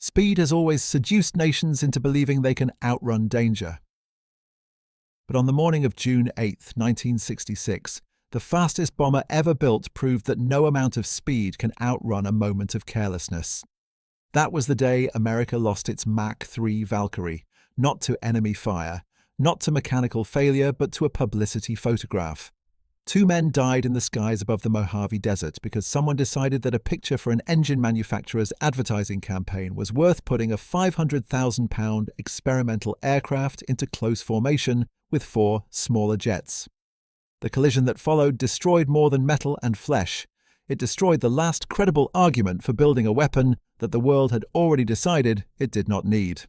Speed has always seduced nations into believing they can outrun danger. But on the morning of June 8, 1966, the fastest bomber ever built proved that no amount of speed can outrun a moment of carelessness. That was the day America lost its Mach 3 Valkyrie, not to enemy fire, not to mechanical failure, but to a publicity photograph. 2 men died in the skies above the Mojave Desert because someone decided that a picture for an engine manufacturer's advertising campaign was worth putting a £500,000 experimental aircraft into close formation with 4 smaller jets. The collision that followed destroyed more than metal and flesh. It destroyed the last credible argument for building a weapon that the world had already decided it did not need.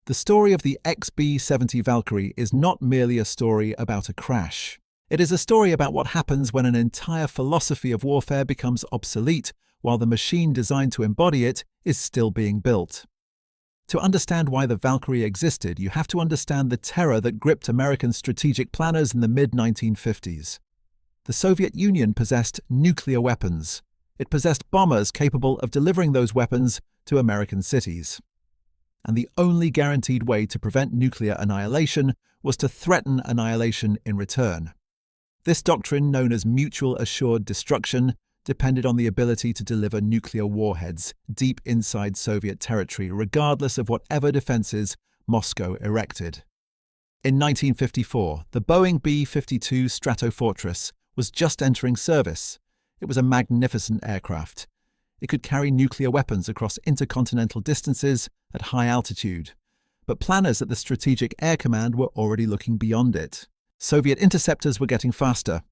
The story of the XB-70 Valkyrie is not merely a story about a crash. It is a story about what happens when an entire philosophy of warfare becomes obsolete while the machine designed to embody it is still being built. To understand why the Valkyrie existed, you have to understand the terror that gripped American strategic planners in the mid-1950s. The Soviet Union possessed nuclear weapons. It possessed bombers capable of delivering those weapons to American cities. And the only guaranteed way to prevent nuclear annihilation was to threaten annihilation in return. This doctrine, known as mutual assured destruction, depended on the ability to deliver nuclear warheads deep inside Soviet territory, regardless of whatever defenses Moscow erected. In 1954, the Boeing B-52 Stratofortress was just entering service. It was a magnificent aircraft. It could carry nuclear weapons across intercontinental distances at high altitude. But planners at the Strategic Air Command were already looking beyond it. Soviet interceptors were getting faster.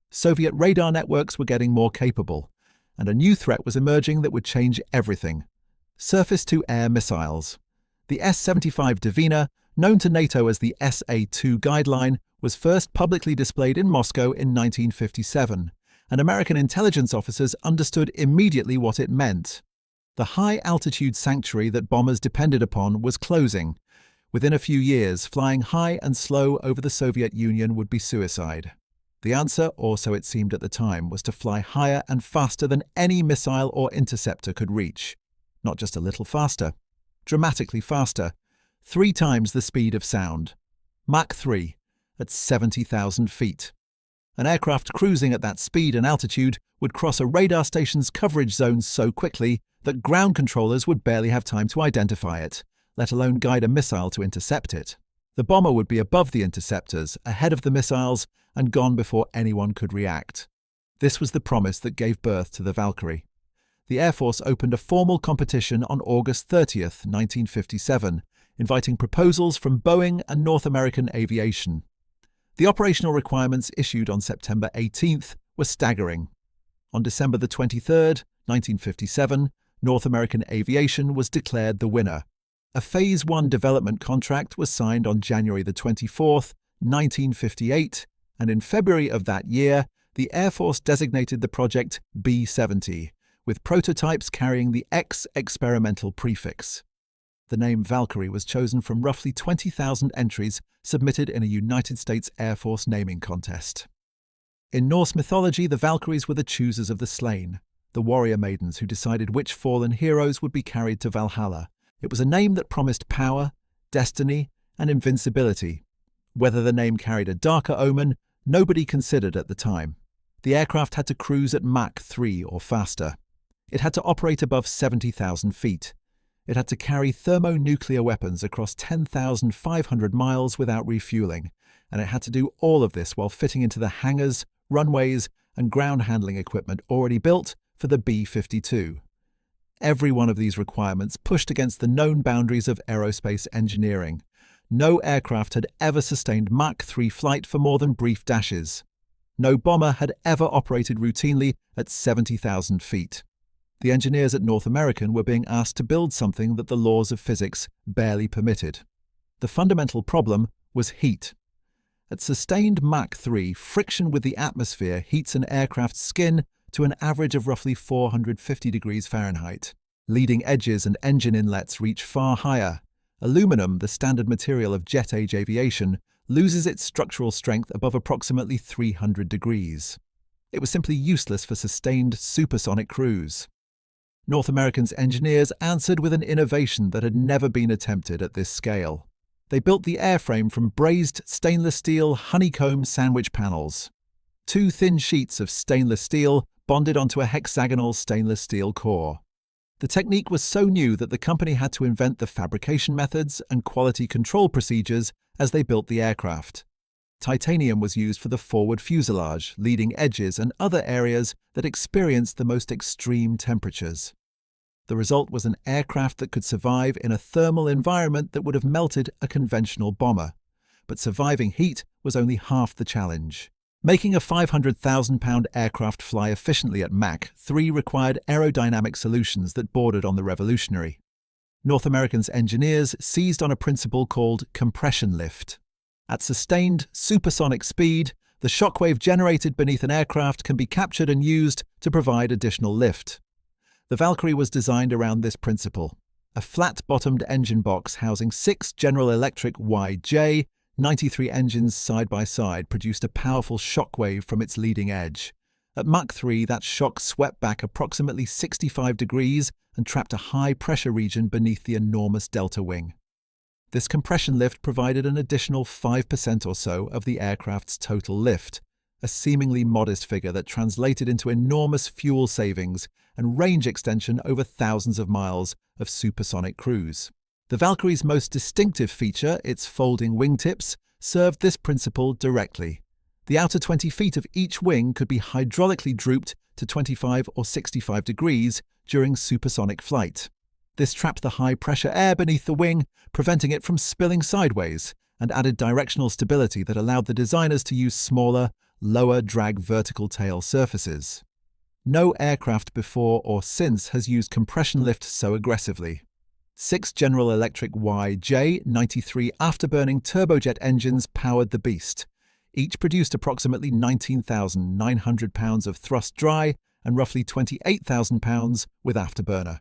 Soviet radar networks were getting more capable. And a new threat was emerging that would change everything. Surface-to-air missiles. The S-75 Divina, known to NATO as the SA-2 guideline, was first publicly displayed in Moscow in 1957, and American intelligence officers understood immediately what it meant. The high-altitude sanctuary that bombers depended upon was closing. Within a few years, flying high and slow over the Soviet Union would be suicide. The answer, or so it seemed at the time, was to fly higher and faster than any missile or interceptor could reach. Not just a little faster, dramatically faster, 3 times the speed of sound. Mach 3, at 70,000 feet. An aircraft cruising at that speed and altitude would cross a radar station's coverage zone so quickly that ground controllers would barely have time to identify it, let alone guide a missile to intercept it. The bomber would be above the interceptors, ahead of the missiles, and gone before anyone could react. This was the promise that gave birth to the Valkyrie. The Air Force opened a formal competition on August 30th, 1957, inviting proposals from Boeing and North American Aviation. The operational requirements issued on September 18th were staggering. On December 23rd, 1957, North American Aviation was declared the winner. A Phase 1 development contract was signed on January 24th, 1958, and in February of that year, the Air Force designated the project B-70, with prototypes carrying the X experimental prefix. The name Valkyrie was chosen from roughly 20,000 entries submitted in a United States Air Force naming contest. In Norse mythology, the Valkyries were the choosers of the slain, the warrior maidens who decided which fallen heroes would be carried to Valhalla. It was a name that promised power, destiny, and invincibility. Whether the name carried a darker omen, nobody considered at the time. The aircraft had to cruise at Mach 3 or faster. It had to operate above 70,000 feet. It had to carry thermonuclear weapons across 10,500 miles without refueling, and it had to do all of this while fitting into the hangars, runways, and ground handling equipment already built for the B-52. Every one of these requirements pushed against the known boundaries of aerospace engineering. No aircraft had ever sustained Mach 3 flight for more than brief dashes. No bomber had ever operated routinely at 70,000 feet. The engineers at North American were being asked to build something that the laws of physics barely permitted. The fundamental problem was heat. At sustained Mach 3, friction with the atmosphere heats an aircraft's skin to an average of roughly 450 degrees Fahrenheit. Leading edges and engine inlets reach far higher. Aluminum, the standard material of jet-age aviation, loses its structural strength above approximately 300 degrees. It was simply useless for sustained supersonic cruise. North America's engineers answered with an innovation that had never been attempted at this scale. They built the airframe from brazed stainless steel honeycomb sandwich panels. Two thin sheets of stainless steel bonded onto a hexagonal stainless steel core. The technique was so new that the company had to invent the fabrication methods and quality control procedures as they built the aircraft. Titanium was used for the forward fuselage, leading edges, and other areas that experienced the most extreme temperatures. The result was an aircraft that could survive in a thermal environment that would have melted a conventional bomber. But surviving heat was only half the challenge. Making a 500,000-pound aircraft fly efficiently at Mach 3 required aerodynamic solutions that bordered on the revolutionary. North America's engineers seized on a principle called compression lift. At sustained, supersonic speed, the shockwave generated beneath an aircraft can be captured and used to provide additional lift. The Valkyrie was designed around this principle. A flat-bottomed engine box housing 6 General Electric YJ-93 engines side by side produced a powerful shockwave from its leading edge. At Mach 3, that shock swept back approximately 65 degrees and trapped a high-pressure region beneath the enormous delta wing. This compression lift provided an additional 5% or so of the aircraft's total lift, a seemingly modest figure that translated into enormous fuel savings and range extension over thousands of miles of supersonic cruise. The Valkyrie's most distinctive feature, its folding wingtips, served this principle directly. The outer 20 feet of each wing could be hydraulically drooped to 25 or 65 degrees during supersonic flight. This trapped the high-pressure air beneath the wing, preventing it from spilling sideways, and added directional stability that allowed the designers to use smaller, lower-drag vertical tail surfaces. No aircraft before or since has used compression lift so aggressively. 6 General Electric YJ-93 afterburning turbojet engines powered the beast. Each produced approximately 19,900 pounds of thrust dry and roughly 28,000 pounds with afterburner.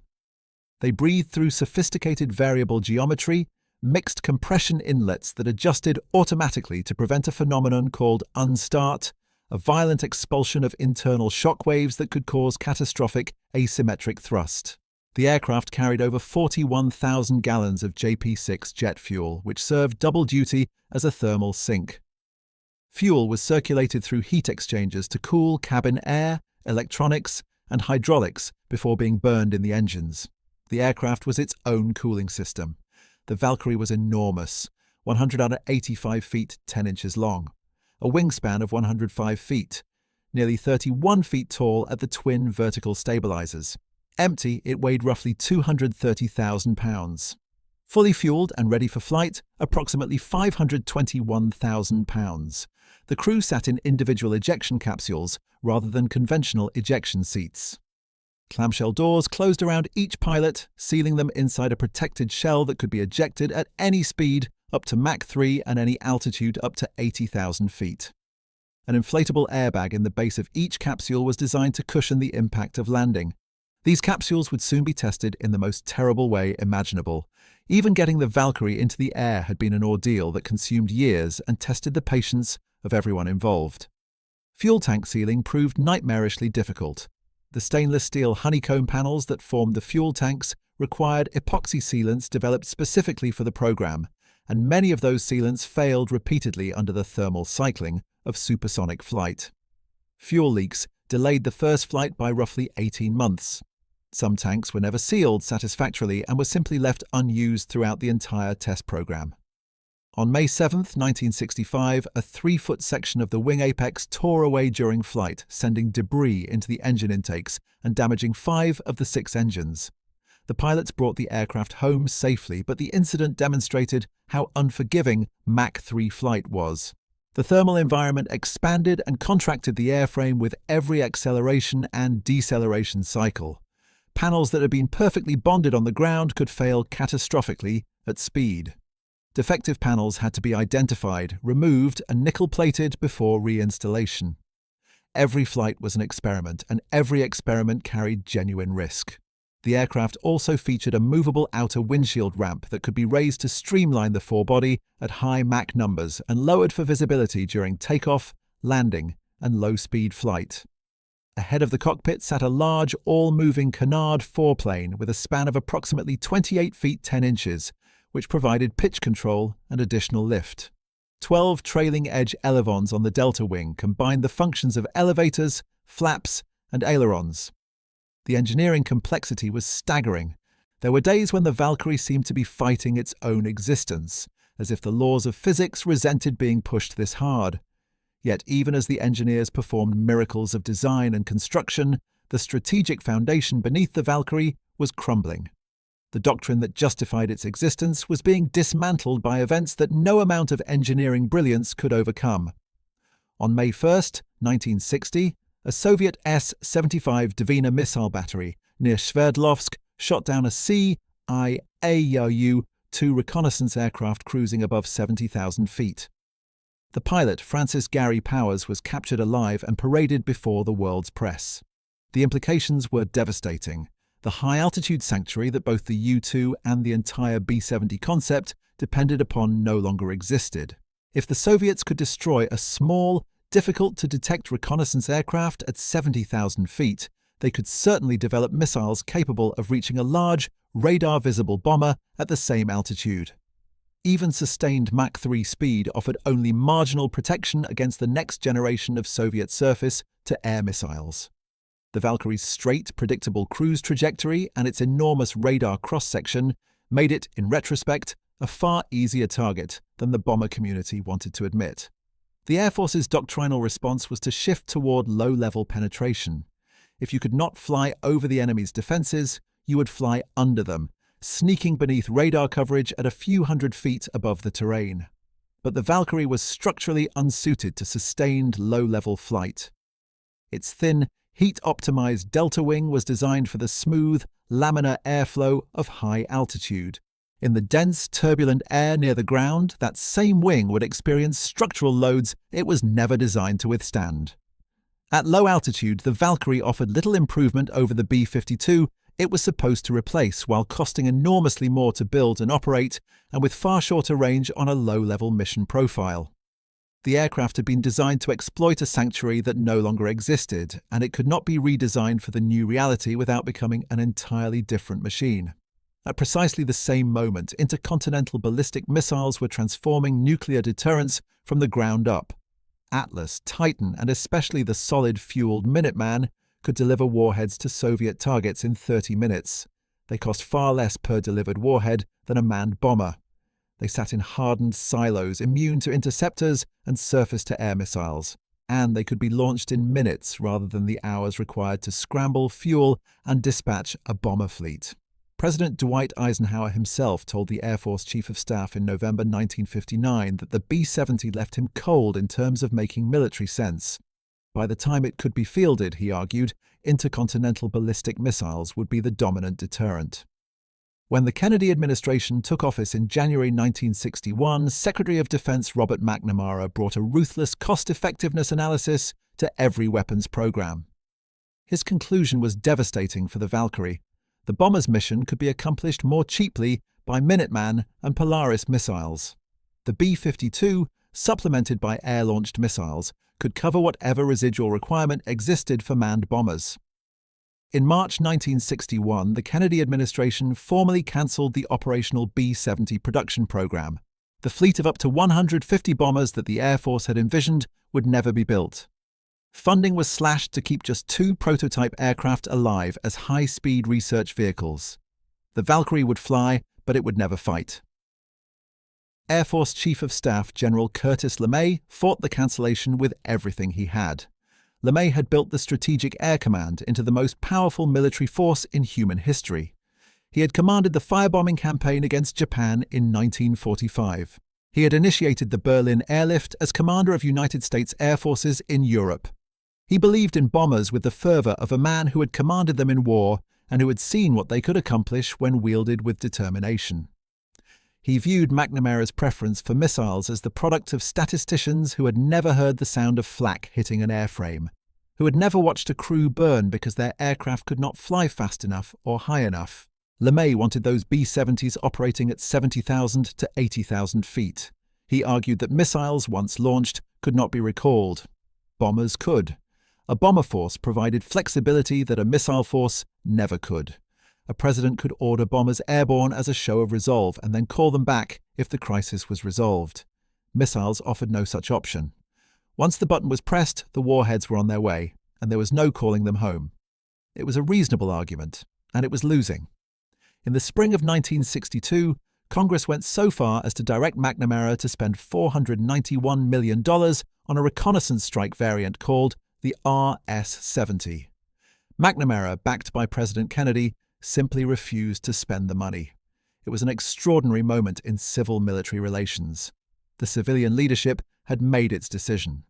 They breathed through sophisticated variable geometry, mixed compression inlets that adjusted automatically to prevent a phenomenon called unstart, a violent expulsion of internal shock waves that could cause catastrophic asymmetric thrust. The aircraft carried over 41,000 gallons of JP6 jet fuel, which served double duty as a thermal sink. Fuel was circulated through heat exchangers to cool cabin air, electronics, and hydraulics before being burned in the engines. The aircraft was its own cooling system. The Valkyrie was enormous, 185 feet 10 inches long, a wingspan of 105 feet, nearly 31 feet tall at the twin vertical stabilizers. Empty, it weighed roughly 230,000 pounds. Fully fueled and ready for flight, approximately 521,000 pounds. The crew sat in individual ejection capsules rather than conventional ejection seats. Clamshell doors closed around each pilot, sealing them inside a protected shell that could be ejected at any speed up to Mach 3 and any altitude up to 80,000 feet. An inflatable airbag in the base of each capsule was designed to cushion the impact of landing. These capsules would soon be tested in the most terrible way imaginable. Even getting the Valkyrie into the air had been an ordeal that consumed years and tested the patience of everyone involved. Fuel tank sealing proved nightmarishly difficult. The stainless steel honeycomb panels that formed the fuel tanks required epoxy sealants developed specifically for the program, and many of those sealants failed repeatedly under the thermal cycling of supersonic flight. Fuel leaks delayed the first flight by roughly 18 months. Some tanks were never sealed satisfactorily and were simply left unused throughout the entire test program. On May 7, 1965, a 3-foot section of the wing apex tore away during flight, sending debris into the engine intakes and damaging 5 of the 6 engines. The pilots brought the aircraft home safely, but the incident demonstrated how unforgiving Mach 3 flight was. The thermal environment expanded and contracted the airframe with every acceleration and deceleration cycle. Panels that had been perfectly bonded on the ground could fail catastrophically at speed. Defective panels had to be identified, removed, and nickel-plated before reinstallation. Every flight was an experiment, and every experiment carried genuine risk. The aircraft also featured a movable outer windshield ramp that could be raised to streamline the forebody at high Mach numbers and lowered for visibility during takeoff, landing, and low-speed flight. Ahead of the cockpit sat a large, all-moving canard foreplane with a span of approximately 28 feet 10 inches, which provided pitch control and additional lift. 12 trailing-edge elevons on the delta wing combined the functions of elevators, flaps, and ailerons. The engineering complexity was staggering. There were days when the Valkyrie seemed to be fighting its own existence, as if the laws of physics resented being pushed this hard. Yet even as the engineers performed miracles of design and construction, the strategic foundation beneath the Valkyrie was crumbling. The doctrine that justified its existence was being dismantled by events that no amount of engineering brilliance could overcome. On May 1, 1960, a Soviet S-75 Dvina missile battery near Sverdlovsk shot down a Cu-2 reconnaissance aircraft cruising above 70,000 feet. The pilot, Francis Gary Powers, was captured alive and paraded before the world's press. The implications were devastating. The high-altitude sanctuary that both the U-2 and the entire B-70 concept depended upon no longer existed. If the Soviets could destroy a small, difficult-to-detect reconnaissance aircraft at 70,000 feet, they could certainly develop missiles capable of reaching a large, radar-visible bomber at the same altitude. Even sustained Mach 3 speed offered only marginal protection against the next generation of Soviet surface-to-air missiles. The Valkyrie's straight, predictable cruise trajectory and its enormous radar cross-section made it, in retrospect, a far easier target than the bomber community wanted to admit. The Air Force's doctrinal response was to shift toward low-level penetration. If you could not fly over the enemy's defenses, you would fly under them, sneaking beneath radar coverage at a few hundred feet above the terrain. But the Valkyrie was structurally unsuited to sustained low-level flight. Its thin, heat-optimized delta wing was designed for the smooth, laminar airflow of high altitude. In the dense, turbulent air near the ground, that same wing would experience structural loads it was never designed to withstand. At low altitude, the Valkyrie offered little improvement over the B-52 it was supposed to replace, while costing enormously more to build and operate, and with far shorter range on a low-level mission profile. The aircraft had been designed to exploit a sanctuary that no longer existed, and it could not be redesigned for the new reality without becoming an entirely different machine. At precisely the same moment, intercontinental ballistic missiles were transforming nuclear deterrence from the ground up. Atlas, Titan, and especially the solid-fueled Minuteman could deliver warheads to Soviet targets in 30 minutes. They cost far less per delivered warhead than a manned bomber. They sat in hardened silos, immune to interceptors and surface-to-air missiles, and they could be launched in minutes rather than the hours required to scramble, fuel, and dispatch a bomber fleet. President Dwight Eisenhower himself told the Air Force Chief of Staff in November 1959 that the B-70 left him cold in terms of making military sense. By the time it could be fielded, he argued, intercontinental ballistic missiles would be the dominant deterrent. When the Kennedy administration took office in January 1961, Secretary of Defense Robert McNamara brought a ruthless cost-effectiveness analysis to every weapons program. His conclusion was devastating for the Valkyrie. The bomber's mission could be accomplished more cheaply by Minuteman and Polaris missiles. The B-52, supplemented by air-launched missiles, could cover whatever residual requirement existed for manned bombers. In March 1961, the Kennedy administration formally cancelled the operational B-70 production program. The fleet of up to 150 bombers that the Air Force had envisioned would never be built. Funding was slashed to keep just 2 prototype aircraft alive as high-speed research vehicles. The Valkyrie would fly, but it would never fight. Air Force Chief of Staff General Curtis LeMay fought the cancellation with everything he had. LeMay had built the Strategic Air Command into the most powerful military force in human history. He had commanded the firebombing campaign against Japan in 1945. He had initiated the Berlin airlift as commander of United States Air Forces in Europe. He believed in bombers with the fervor of a man who had commanded them in war and who had seen what they could accomplish when wielded with determination. He viewed McNamara's preference for missiles as the product of statisticians who had never heard the sound of flak hitting an airframe, who had never watched a crew burn because their aircraft could not fly fast enough or high enough. LeMay wanted those B-70s operating at 70,000 to 80,000 feet. He argued that missiles, once launched, could not be recalled. Bombers could. A bomber force provided flexibility that a missile force never could. A president could order bombers airborne as a show of resolve and then call them back if the crisis was resolved. Missiles offered no such option. Once the button was pressed, the warheads were on their way, and there was no calling them home. It was a reasonable argument, and it was losing. In the spring of 1962, Congress went so far as to direct McNamara to spend $491 million on a reconnaissance strike variant called the RS-70. McNamara, backed by President Kennedy, simply refused to spend the money. It was an extraordinary moment in civil-military relations. The civilian leadership had made its decision.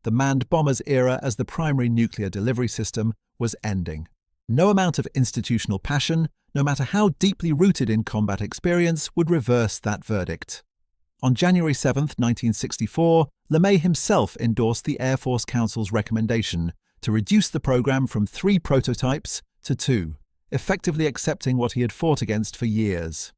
The manned bombers era as the primary nuclear delivery system was ending. No amount of institutional passion, no matter how deeply rooted in combat experience, would reverse that verdict. On January 7, 1964, lemay himself endorsed the Air Force Council's recommendation to reduce the program from 3 prototypes to 2, effectively accepting what he had fought against for years.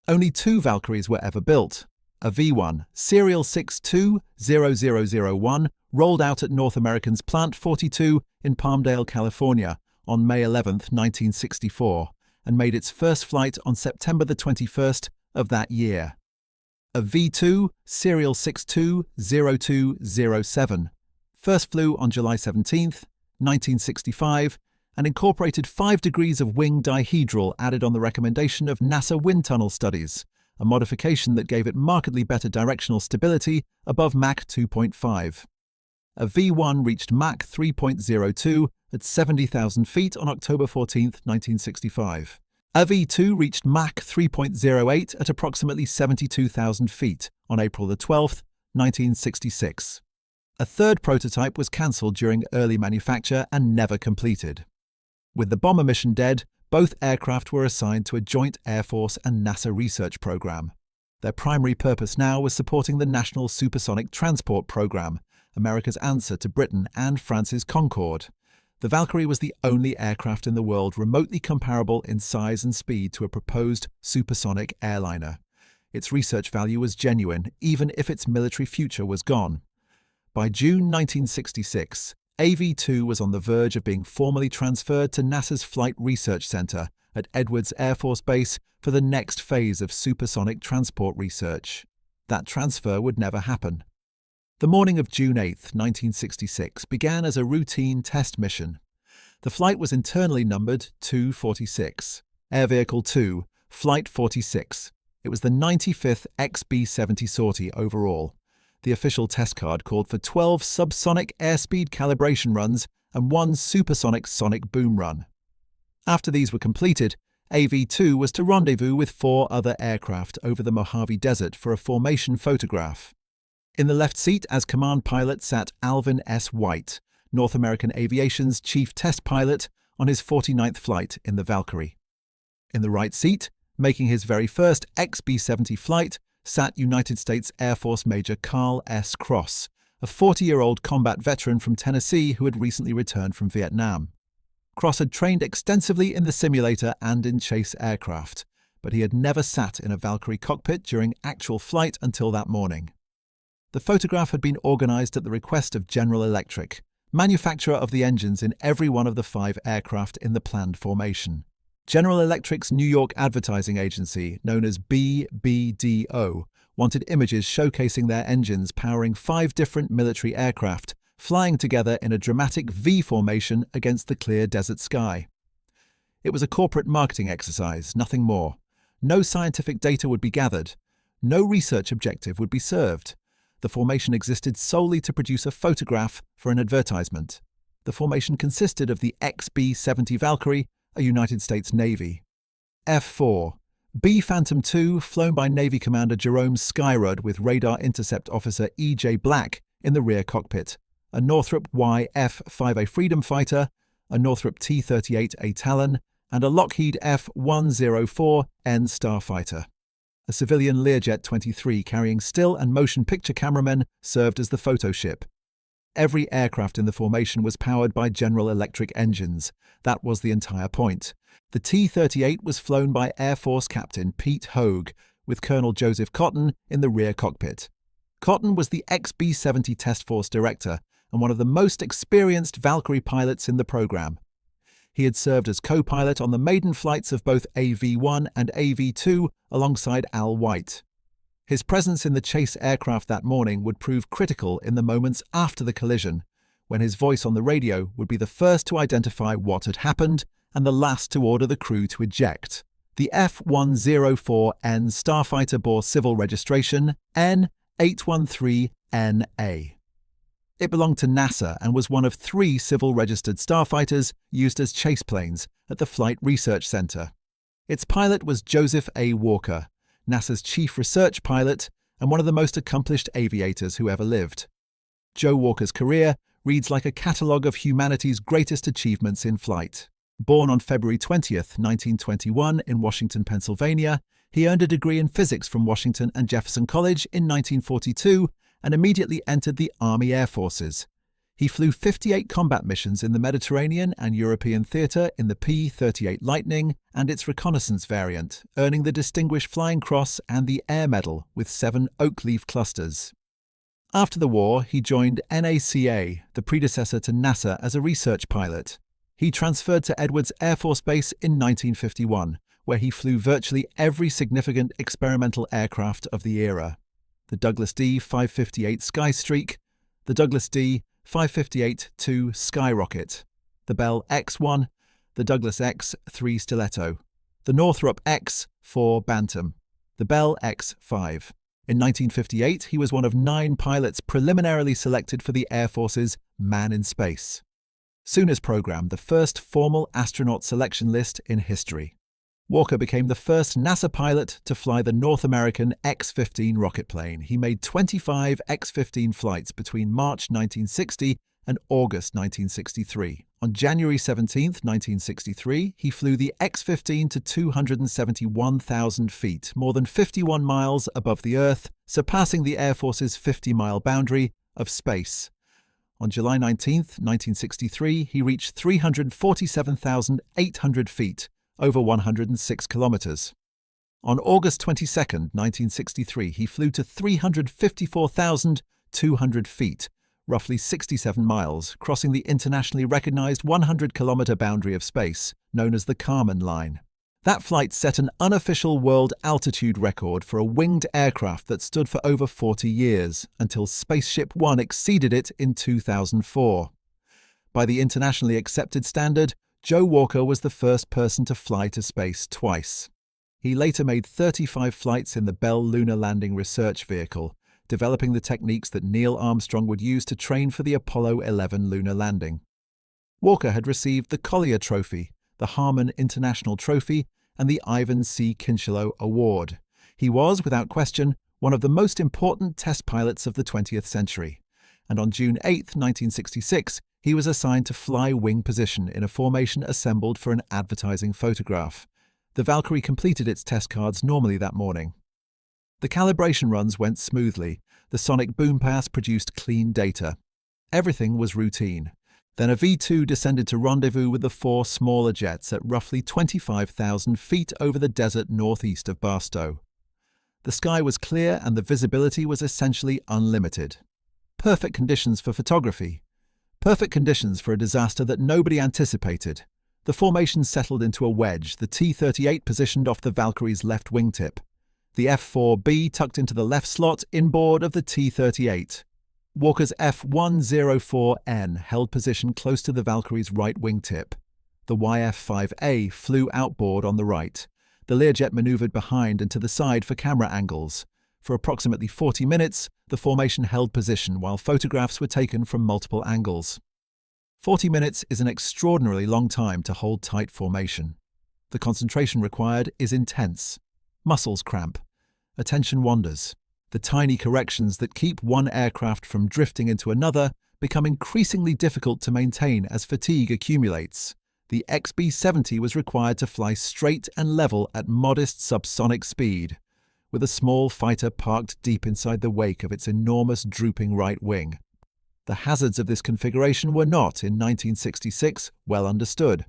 Only 2 Valkyries were ever built. A V-1, Serial 620001, rolled out at North American's Plant 42 in Palmdale, California, on May 11, 1964, and made its first flight on September 21st of that year. A V-2, Serial 620207, first flew on July 17, 1965, and incorporated 5 degrees of wing dihedral added on the recommendation of NASA wind tunnel studies, a modification that gave it markedly better directional stability above Mach 2.5. A V-1 reached Mach 3.02 at 70,000 feet on October 14, 1965. A V-2 reached Mach 3.08 at approximately 72,000 feet on April 12, 1966. A third prototype was cancelled during early manufacture and never completed. With the bomber mission dead, both aircraft were assigned to a joint Air Force and NASA research program. Their primary purpose now was supporting the National Supersonic Transport Program, America's answer to Britain and France's Concorde. The Valkyrie was the only aircraft in the world remotely comparable in size and speed to a proposed supersonic airliner. Its research value was genuine, even if its military future was gone. By June 1966, AV-2 was on the verge of being formally transferred to NASA's Flight Research Center at Edwards Air Force Base for the next phase of supersonic transport research. That transfer would never happen. The morning of June 8, 1966, began as a routine test mission. The flight was internally numbered 246, Air Vehicle 2, Flight 46. It was the 95th XB-70 sortie overall. The official test card called for 12 subsonic airspeed calibration runs and 1 supersonic sonic boom run. After these were completed, AV-2 was to rendezvous with 4 other aircraft over the Mojave Desert for a formation photograph. In the left seat as command pilot sat Alvin S. White, North American Aviation's chief test pilot, on his 49th flight in the Valkyrie. In the right seat, making his very first XB-70 flight, sat United States Air Force Major Carl S. Cross, a 40-year-old combat veteran from Tennessee who had recently returned from Vietnam. Cross had trained extensively in the simulator and in chase aircraft, but he had never sat in a Valkyrie cockpit during actual flight until that morning. The photograph had been organized at the request of General Electric, manufacturer of the engines in every one of the 5 aircraft in the planned formation. General Electric's New York advertising agency, known as BBDO, wanted images showcasing their engines powering 5 different military aircraft, flying together in a dramatic V formation against the clear desert sky. It was a corporate marketing exercise, nothing more. No scientific data would be gathered. No research objective would be served. The formation existed solely to produce a photograph for an advertisement. The formation consisted of the XB-70 Valkyrie, a United States Navy. F-4, B Phantom II, flown by Navy Commander Jerome Skyrud with Radar Intercept Officer E.J. Black in the rear cockpit. A Northrop YF-5A Freedom Fighter, a Northrop T-38A Talon, and a Lockheed F-104N Starfighter. A civilian Learjet 23 carrying still and motion picture cameramen served as the photo ship. Every aircraft in the formation was powered by General Electric engines. That was the entire point. The T-38 was flown by Air Force Captain Pete Hogue, with Colonel Joseph Cotton in the rear cockpit. Cotton was the XB-70 Test Force Director and one of the most experienced Valkyrie pilots in the program. He had served as co-pilot on the maiden flights of both AV-1 and AV-2 alongside Al White. His presence in the chase aircraft that morning would prove critical in the moments after the collision, when his voice on the radio would be the first to identify what had happened and the last to order the crew to eject. The F-104N starfighter bore civil registration N813NA. It belonged to NASA and was one of 3 civil-registered starfighters used as chase planes at the Flight Research Center. Its pilot was Joseph A. Walker, NASA's chief research pilot and one of the most accomplished aviators who ever lived. Joe Walker's career reads like a catalogue of humanity's greatest achievements in flight. Born on February 20th, 1921 in Washington, Pennsylvania, he earned a degree in physics from Washington and Jefferson College in 1942 and immediately entered the Army Air Forces. He flew 58 combat missions in the Mediterranean and European theatre in the P-38 Lightning and its reconnaissance variant, earning the Distinguished Flying Cross and the Air Medal with 7 oak leaf clusters. After the war, he joined NACA, the predecessor to NASA, as a research pilot. He transferred to Edwards Air Force Base in 1951, where he flew virtually every significant experimental aircraft of the era. The Douglas D-558 Skystreak, the Douglas D-558-2 Skyrocket, the Bell X-1, the Douglas X-3 Stiletto, the Northrop X-4 Bantam, the Bell X-5. In 1958, he was one of 9 pilots preliminarily selected for the Air Force's Man in Space. Soon as programmed, the first formal astronaut selection list in history. Walker became the first NASA pilot to fly the North American X-15 rocket plane. He made 25 X-15 flights between March 1960 and August 1963. On January 17, 1963, he flew the X-15 to 271,000 feet, more than 51 miles above the Earth, surpassing the Air Force's 50-mile boundary of space. On July 19, 1963, he reached 347,800 feet, over 106 kilometers. On August 22, 1963, he flew to 354,200 feet, roughly 67 miles, crossing the internationally recognized 100-kilometer boundary of space, known as the Kármán line. That flight set an unofficial world altitude record for a winged aircraft that stood for over 40 years, until Spaceship One exceeded it in 2004. By the internationally accepted standard, Joe Walker was the first person to fly to space twice. He later made 35 flights in the Bell Lunar Landing Research Vehicle, developing the techniques that Neil Armstrong would use to train for the Apollo 11 lunar landing. Walker had received the Collier Trophy, the Harmon International Trophy, and the Ivan C. Kincheloe Award. He was, without question, one of the most important test pilots of the 20th century. And on June 8, 1966, he was assigned to fly wing position in a formation assembled for an advertising photograph. The Valkyrie completed its test cards normally that morning. The calibration runs went smoothly. The sonic boom pass produced clean data. Everything was routine. Then a V-2 descended to rendezvous with the 4 smaller jets at roughly 25,000 feet over the desert northeast of Barstow. The sky was clear and the visibility was essentially unlimited. Perfect conditions for photography. Perfect conditions for a disaster that nobody anticipated. The formation settled into a wedge, the T-38 positioned off the Valkyrie's left wingtip. The F-4B tucked into the left slot inboard of the T-38. Walker's F-104N held position close to the Valkyrie's right wingtip. The YF-5A flew outboard on the right. The Learjet maneuvered behind and to the side for camera angles. For approximately 40 minutes, the formation held position while photographs were taken from multiple angles. 40 minutes is an extraordinarily long time to hold tight formation. The concentration required is intense. Muscles cramp. Attention wanders. The tiny corrections that keep one aircraft from drifting into another become increasingly difficult to maintain as fatigue accumulates. The XB-70 was required to fly straight and level at modest subsonic speed, with a small fighter parked deep inside the wake of its enormous drooping right wing. The hazards of this configuration were not, in 1966, well understood.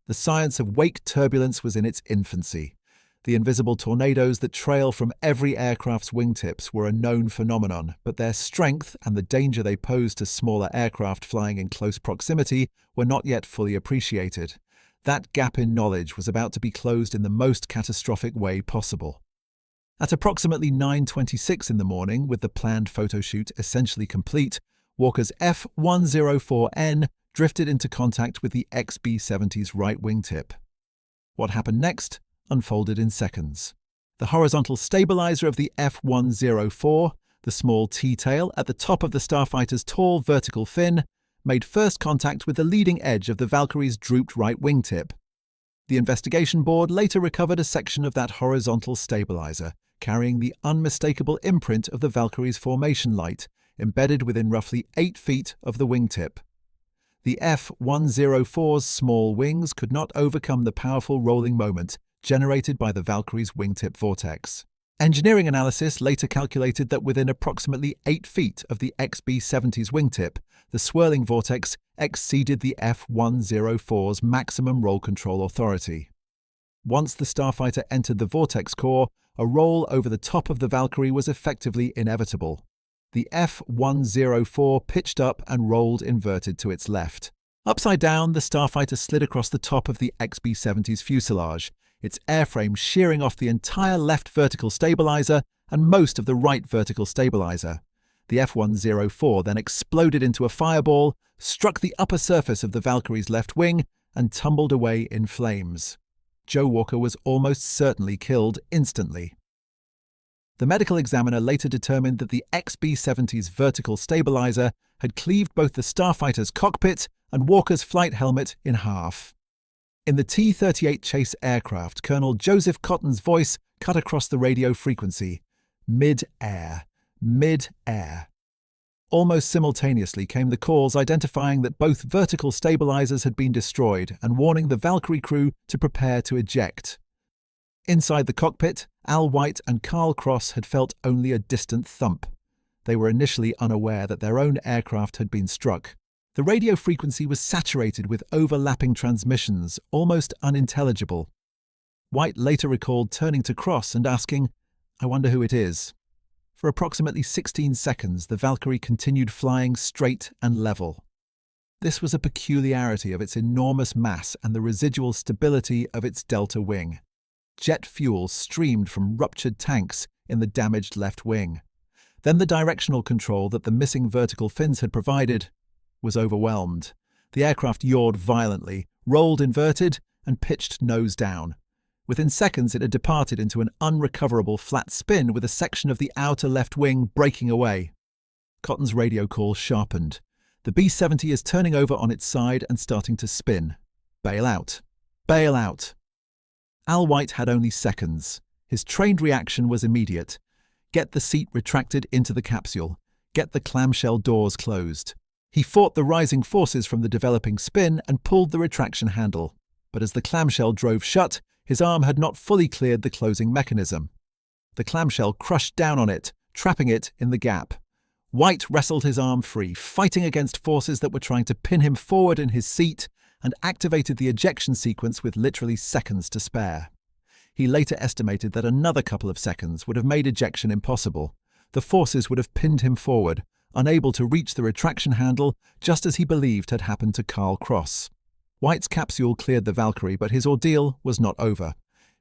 The science of wake turbulence was in its infancy. The invisible tornadoes that trail from every aircraft's wingtips were a known phenomenon, but their strength and the danger they posed to smaller aircraft flying in close proximity were not yet fully appreciated. That gap in knowledge was about to be closed in the most catastrophic way possible. At approximately 9:26 in the morning, with the planned photo shoot essentially complete, Walker's F-104N drifted into contact with the XB-70's right wingtip. What happened next unfolded in seconds. The horizontal stabilizer of the F-104, the small T-tail at the top of the starfighter's tall vertical fin, made first contact with the leading edge of the Valkyrie's drooped right wingtip. The investigation board later recovered a section of that horizontal stabilizer, carrying the unmistakable imprint of the Valkyrie's formation light, embedded within roughly 8 feet of the wingtip. The F-104's small wings could not overcome the powerful rolling moment generated by the Valkyrie's wingtip vortex. Engineering analysis later calculated that within approximately 8 feet of the XB-70's wingtip, the swirling vortex exceeded the F-104's maximum roll control authority. Once the starfighter entered the vortex core, a roll over the top of the Valkyrie was effectively inevitable. The F-104 pitched up and rolled inverted to its left. Upside down, the starfighter slid across the top of the XB-70's fuselage, its airframe shearing off the entire left vertical stabilizer and most of the right vertical stabilizer. The F-104 then exploded into a fireball, struck the upper surface of the Valkyrie's left wing, and tumbled away in flames. Joe Walker was almost certainly killed instantly. The medical examiner later determined that the XB-70's vertical stabilizer had cleaved both the starfighter's cockpit and Walker's flight helmet in half. In the T-38 chase aircraft, Colonel Joseph Cotton's voice cut across the radio frequency. Mid-air. Mid-air. Almost simultaneously came the calls identifying that both vertical stabilizers had been destroyed and warning the Valkyrie crew to prepare to eject. Inside the cockpit, Al White and Carl Cross had felt only a distant thump. They were initially unaware that their own aircraft had been struck. The radio frequency was saturated with overlapping transmissions, almost unintelligible. White later recalled turning to Cross and asking, "I wonder who it is." For approximately 16 seconds, the Valkyrie continued flying straight and level. This was a peculiarity of its enormous mass and the residual stability of its delta wing. Jet fuel streamed from ruptured tanks in the damaged left wing. Then the directional control that the missing vertical fins had provided was overwhelmed. The aircraft yawed violently, rolled inverted, and pitched nose down. Within seconds, it had departed into an unrecoverable flat spin with a section of the outer left wing breaking away. Cotton's radio call sharpened. The B-70 is turning over on its side and starting to spin. Bail out. Bail out. Al White had only seconds. His trained reaction was immediate. Get the seat retracted into the capsule. Get the clamshell doors closed. He fought the rising forces from the developing spin and pulled the retraction handle. But as the clamshell drove shut, his arm had not fully cleared the closing mechanism. The clamshell crushed down on it, trapping it in the gap. White wrestled his arm free, fighting against forces that were trying to pin him forward in his seat, and activated the ejection sequence with literally seconds to spare. He later estimated that another couple of seconds would have made ejection impossible. The forces would have pinned him forward, unable to reach the retraction handle, just as he believed had happened to Carl Cross. White's capsule cleared the Valkyrie, but his ordeal was not over.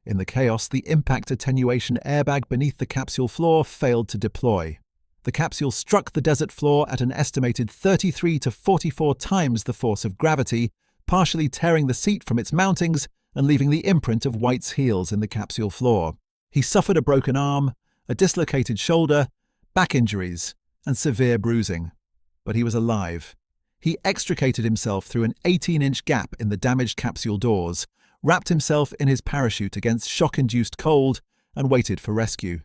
In the chaos, the impact attenuation airbag beneath the capsule floor failed to deploy. The capsule struck the desert floor at an estimated 33 to 44 times the force of gravity, partially tearing the seat from its mountings and leaving the imprint of White's heels in the capsule floor. He suffered a broken arm, a dislocated shoulder, back injuries, and severe bruising. But he was alive. He extricated himself through an 18-inch gap in the damaged capsule doors, wrapped himself in his parachute against shock-induced cold, and waited for rescue.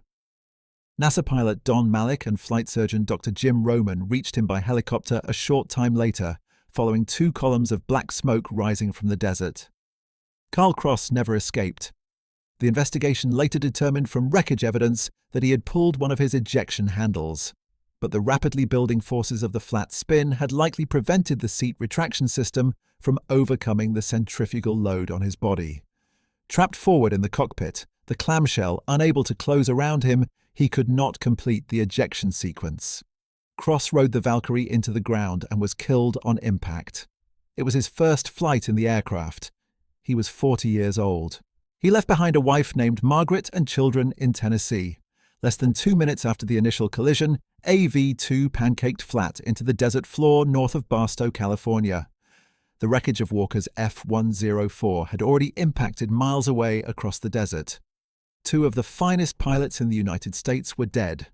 NASA pilot Don Malik and flight surgeon Dr. Jim Roman reached him by helicopter a short time later, following 2 columns of black smoke rising from the desert. Carl Cross never escaped. The investigation later determined from wreckage evidence that he had pulled one of his ejection handles. But the rapidly building forces of the flat spin had likely prevented the seat retraction system from overcoming the centrifugal load on his body. Trapped forward in the cockpit, The clamshell unable to close around him, he could not complete the ejection sequence. Cross rode the Valkyrie into the ground and was killed on impact. It was his first flight in the aircraft. He was 40 years old. He left behind a wife named Margaret and children in Tennessee. Less than 2 minutes after the initial collision, AV-2 pancaked flat into the desert floor north of Barstow, California. The wreckage of Walker's F-104 had already impacted miles away across the desert. 2 of the finest pilots in the United States were dead.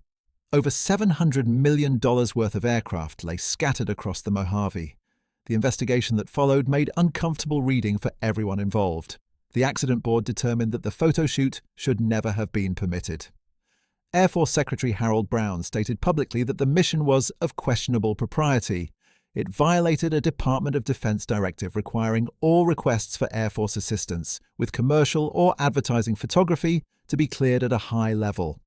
Over $700 million worth of aircraft lay scattered across the Mojave. The investigation that followed made uncomfortable reading for everyone involved. The accident board determined that the photo shoot should never have been permitted. Air Force Secretary Harold Brown stated publicly that the mission was of questionable propriety. It violated a Department of Defense directive requiring all requests for Air Force assistance with commercial or advertising photography to be cleared at a high level.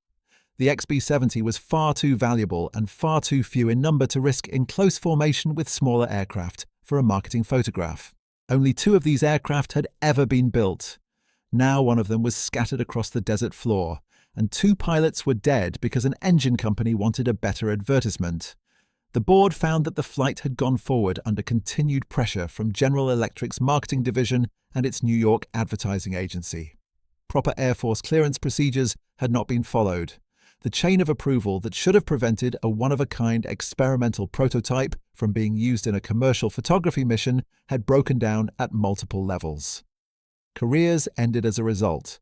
The XB-70 was far too valuable and far too few in number to risk in close formation with smaller aircraft for a marketing photograph. Only 2 of these aircraft had ever been built. Now one of them was scattered across the desert floor, and 2 pilots were dead because an engine company wanted a better advertisement. The board found that the flight had gone forward under continued pressure from General Electric's marketing division and its New York advertising agency. Proper Air Force clearance procedures had not been followed. The chain of approval that should have prevented a one-of-a-kind experimental prototype from being used in a commercial photography mission had broken down at multiple levels. Careers ended as a result.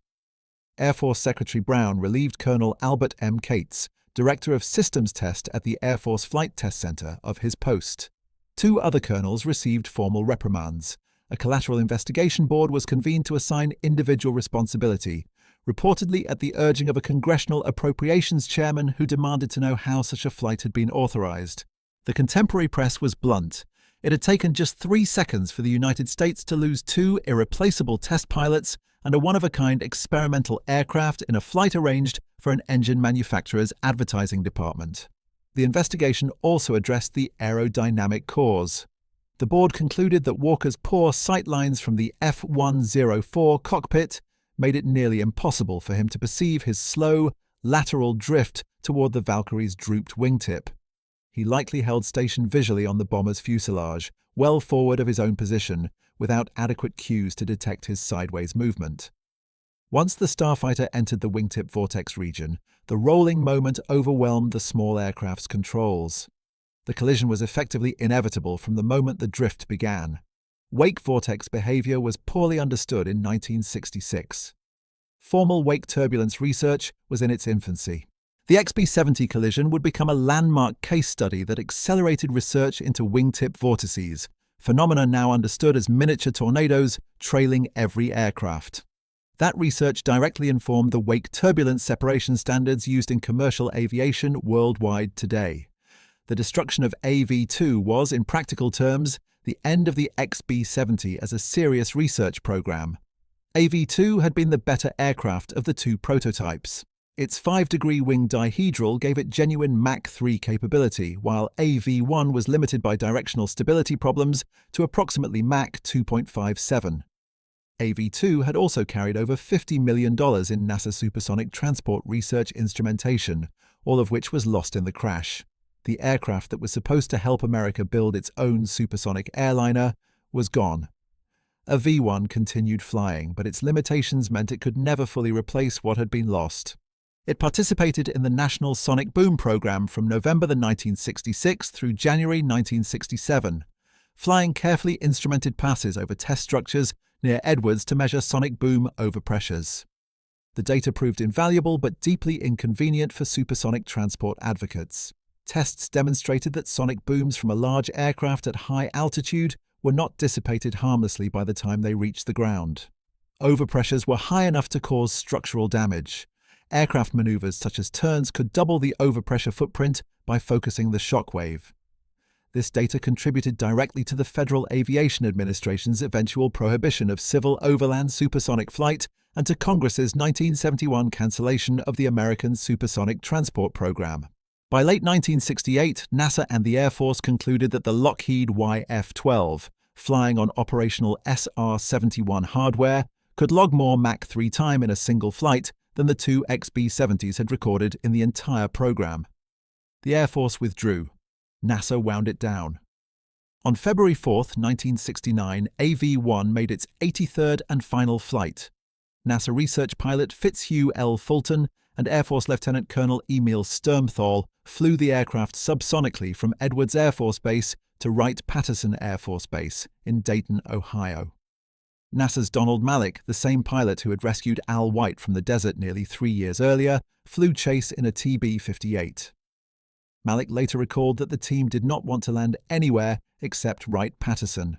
Air Force Secretary Brown relieved Colonel Albert M. Cates, Director of Systems Test at the Air Force Flight Test Center, of his post. 2 other colonels received formal reprimands. A collateral investigation board was convened to assign individual responsibility, reportedly at the urging of a congressional appropriations chairman who demanded to know how such a flight had been authorized. The contemporary press was blunt. It had taken just 3 seconds for the United States to lose 2 irreplaceable test pilots and a one-of-a-kind experimental aircraft in a flight arranged for an engine manufacturer's advertising department. The investigation also addressed the aerodynamic cause. The board concluded that Walker's poor sightlines from the F-104 cockpit made it nearly impossible for him to perceive his slow, lateral drift toward the Valkyrie's drooped wingtip. He likely held station visually on the bomber's fuselage, well forward of his own position, without adequate cues to detect his sideways movement. Once the starfighter entered the wingtip vortex region, the rolling moment overwhelmed the small aircraft's controls. The collision was effectively inevitable from the moment the drift began. Wake vortex behavior was poorly understood in 1966. Formal wake turbulence research was in its infancy. The XB-70 collision would become a landmark case study that accelerated research into wingtip vortices, phenomena now understood as miniature tornadoes trailing every aircraft. That research directly informed the wake turbulence separation standards used in commercial aviation worldwide today. The destruction of AV-2 was, in practical terms, the end of the XB-70 as a serious research program. AV-2 had been the better aircraft of the 2 prototypes. Its 5-degree wing dihedral gave it genuine Mach 3 capability, while AV-1 was limited by directional stability problems to approximately Mach 2.57. AV-2 had also carried over $50 million in NASA supersonic transport research instrumentation, all of which was lost in the crash. The aircraft that was supposed to help America build its own supersonic airliner was gone. A V-1 continued flying, but its limitations meant it could never fully replace what had been lost. It participated in the National Sonic Boom program from November 1966 through January 1967, flying carefully instrumented passes over test structures near Edwards to measure sonic boom overpressures. The data proved invaluable but deeply inconvenient for supersonic transport advocates. Tests demonstrated that sonic booms from a large aircraft at high altitude were not dissipated harmlessly by the time they reached the ground. Overpressures were high enough to cause structural damage. Aircraft maneuvers such as turns could double the overpressure footprint by focusing the shock wave. This data contributed directly to the Federal Aviation Administration's eventual prohibition of civil overland supersonic flight and to Congress's 1971 cancellation of the American Supersonic Transport Program. By late 1968, NASA and the Air Force concluded that the Lockheed YF-12, flying on operational SR-71 hardware, could log more Mach 3 time in a single flight than the two XB-70s had recorded in the entire program. The Air Force withdrew. NASA wound it down. On February 4, 1969, AV-1 made its 83rd and final flight. NASA research pilot Fitzhugh L. Fulton and Air Force Lieutenant Colonel Emil Sturmthal flew the aircraft subsonically from Edwards Air Force Base to Wright-Patterson Air Force Base in Dayton, Ohio. NASA's Donald Malik, the same pilot who had rescued Al White from the desert nearly 3 years earlier, flew chase in a TB-58. Malik later recalled that the team did not want to land anywhere except Wright-Patterson.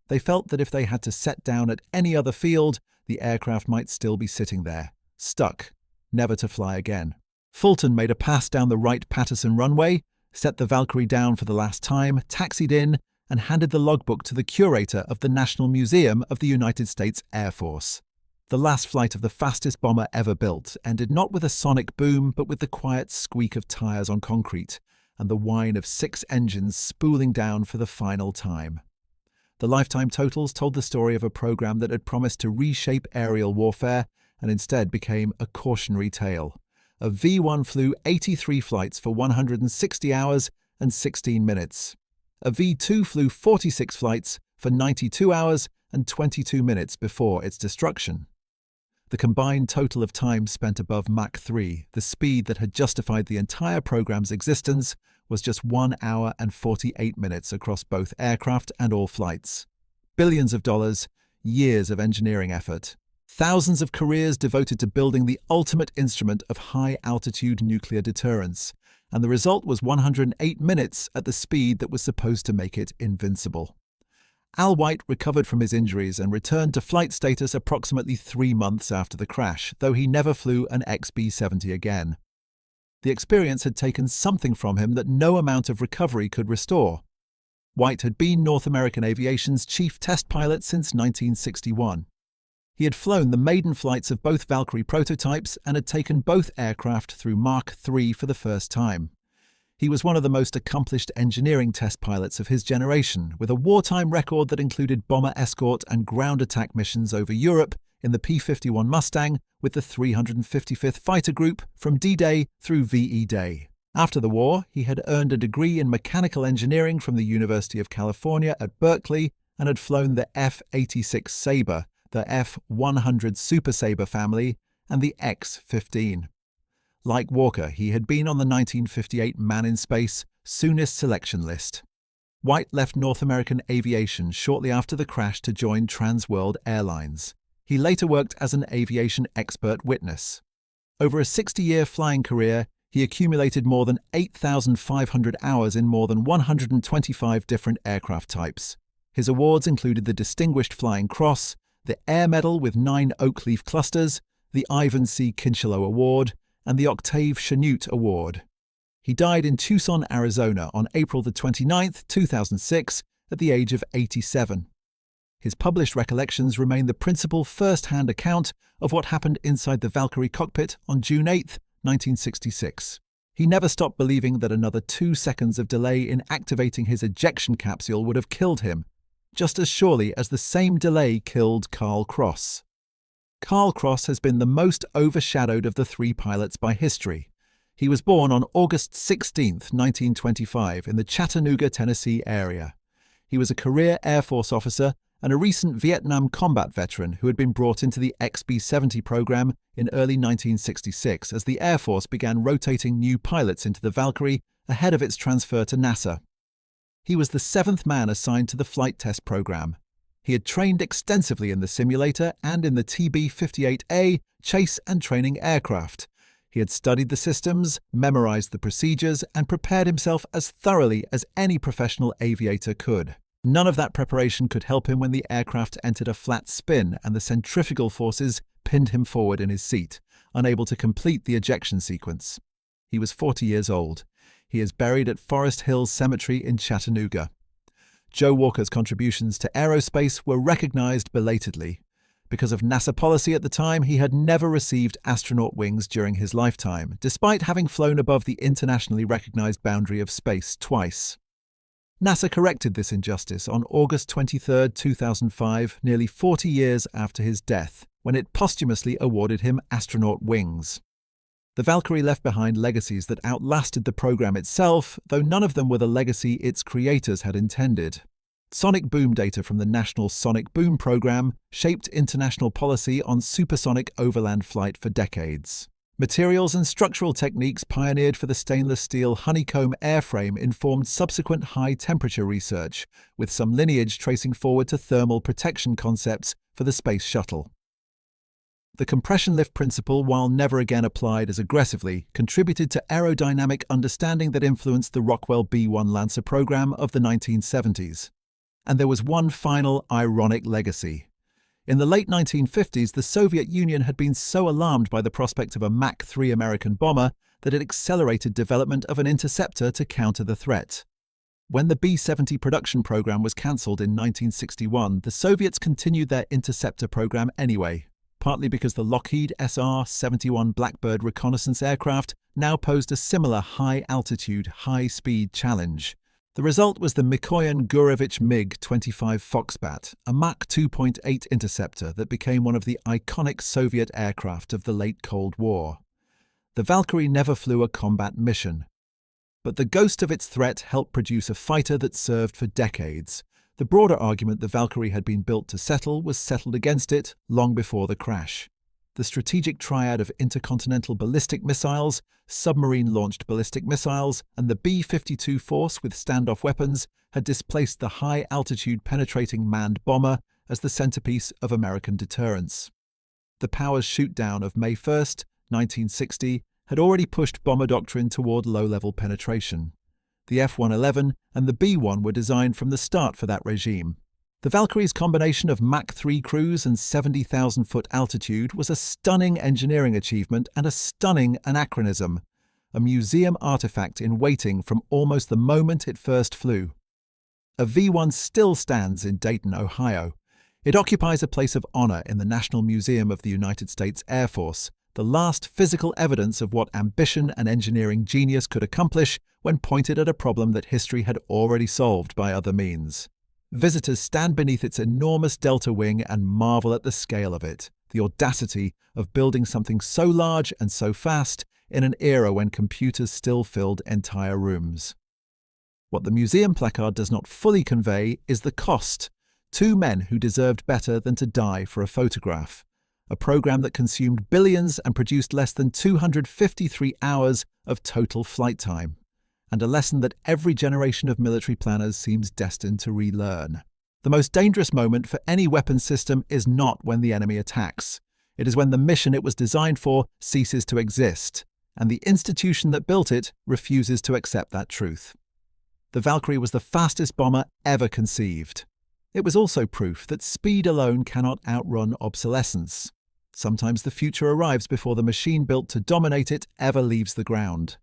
They felt that if they had to set down at any other field, the aircraft might still be sitting there, stuck, never to fly again. Fulton made a pass down the Wright-Patterson runway, set the Valkyrie down for the last time, taxied in, and handed the logbook to the curator of the National Museum of the United States Air Force. The last flight of the fastest bomber ever built ended not with a sonic boom, but with the quiet squeak of tires on concrete and the whine of 6 engines spooling down for the final time. The lifetime totals told the story of a program that had promised to reshape aerial warfare and instead became a cautionary tale. A V-1 flew 83 flights for 160 hours and 16 minutes. A V-2 flew 46 flights for 92 hours and 22 minutes before its destruction. The combined total of time spent above Mach 3, the speed that had justified the entire program's existence, was just 1 hour and 48 minutes across both aircraft and all flights. Billions of dollars, years of engineering effort. Thousands of careers devoted to building the ultimate instrument of high-altitude nuclear deterrence, and the result was 108 minutes at the speed that was supposed to make it invincible. Al White recovered from his injuries and returned to flight status approximately 3 months after the crash, though he never flew an XB-70 again. The experience had taken something from him that no amount of recovery could restore. White had been North American aviation's chief test pilot since 1961. He had flown the maiden flights of both Valkyrie prototypes and had taken both aircraft through Mach 3 for the first time. He was one of the most accomplished engineering test pilots of his generation, with a wartime record that included bomber escort and ground attack missions over Europe in the P-51 Mustang with the 355th Fighter Group from D-Day through VE Day. After the war, he had earned a degree in mechanical engineering from the University of California at Berkeley and had flown the F-86 Sabre, the F-100 Super Sabre family, and the X-15. Like Walker, he had been on the 1958 Man in Space soonest selection list. White left North American aviation shortly after the crash to join Trans World Airlines. He later worked as an aviation expert witness. Over a 60-year flying career, he accumulated more than 8,500 hours in more than 125 different aircraft types. His awards included the Distinguished Flying Cross, the Air Medal with 9 oak leaf clusters, the Ivan C. Kincheloe Award, and the Octave Chanute Award. He died in Tucson, Arizona on April 29, 2006, at the age of 87. His published recollections remain the principal first-hand account of what happened inside the Valkyrie cockpit on June 8, 1966. He never stopped believing that another 2 seconds of delay in activating his ejection capsule would have killed him, just as surely as the same delay killed Carl Cross. Carl Cross has been the most overshadowed of the 3 pilots by history. He was born on August 16, 1925, in the Chattanooga, Tennessee area. He was a career Air Force officer and a recent Vietnam combat veteran who had been brought into the XB-70 program in early 1966 as the Air Force began rotating new pilots into the Valkyrie ahead of its transfer to NASA. He was the 7th man assigned to the flight test program. He had trained extensively in the simulator and in the TB-58A chase and training aircraft. He had studied the systems, memorized the procedures, and prepared himself as thoroughly as any professional aviator could. None of that preparation could help him when the aircraft entered a flat spin and the centrifugal forces pinned him forward in his seat, unable to complete the ejection sequence. He was 40 years old. He is buried at Forest Hills Cemetery in Chattanooga. Joe Walker's contributions to aerospace were recognized belatedly. Because of NASA policy at the time, he had never received astronaut wings during his lifetime, despite having flown above the internationally recognized boundary of space twice. NASA corrected this injustice on August 23, 2005, nearly 40 years after his death, when it posthumously awarded him astronaut wings. The Valkyrie left behind legacies that outlasted the program itself, though none of them were the legacy its creators had intended. Sonic boom data from the National Sonic Boom Program shaped international policy on supersonic overland flight for decades. Materials and structural techniques pioneered for the stainless steel honeycomb airframe informed subsequent high-temperature research, with some lineage tracing forward to thermal protection concepts for the Space Shuttle. The compression lift principle, while never again applied as aggressively, contributed to aerodynamic understanding that influenced the Rockwell B-1 Lancer program of the 1970s. And there was one final ironic legacy. In the late 1950s, the Soviet Union had been so alarmed by the prospect of a Mach 3 American bomber that it accelerated development of an interceptor to counter the threat. When the B-70 production program was cancelled in 1961, the Soviets continued their interceptor program anyway, partly because the Lockheed SR-71 Blackbird reconnaissance aircraft now posed a similar high-altitude, high-speed challenge. The result was the Mikoyan-Gurevich MiG-25 Foxbat, a Mach 2.8 interceptor that became one of the iconic Soviet aircraft of the late Cold War. The Valkyrie never flew a combat mission, but the ghost of its threat helped produce a fighter that served for decades. The broader argument the Valkyrie had been built to settle was settled against it long before the crash. The strategic triad of intercontinental ballistic missiles, submarine-launched ballistic missiles, and the B-52 force with standoff weapons had displaced the high-altitude penetrating manned bomber as the centerpiece of American deterrence. The Powers shoot-down of May 1, 1960, had already pushed bomber doctrine toward low-level penetration. The F-111 and the B-1 were designed from the start for that regime. The Valkyrie's combination of Mach 3 cruise and 70,000-foot altitude was a stunning engineering achievement and a stunning anachronism, a museum artifact in waiting from almost the moment it first flew. A V-1 still stands in Dayton, Ohio. It occupies a place of honor in the National Museum of the United States Air Force, the last physical evidence of what ambition and engineering genius could accomplish when pointed at a problem that history had already solved by other means. Visitors stand beneath its enormous delta wing and marvel at the scale of it, the audacity of building something so large and so fast in an era when computers still filled entire rooms. What the museum placard does not fully convey is the cost. 2 men who deserved better than to die for a photograph. A program that consumed billions and produced less than 253 hours of total flight time. And a lesson that every generation of military planners seems destined to relearn. The most dangerous moment for any weapons system is not when the enemy attacks. It is when the mission it was designed for ceases to exist, and the institution that built it refuses to accept that truth. The Valkyrie was the fastest bomber ever conceived. It was also proof that speed alone cannot outrun obsolescence. Sometimes the future arrives before the machine built to dominate it ever leaves the ground.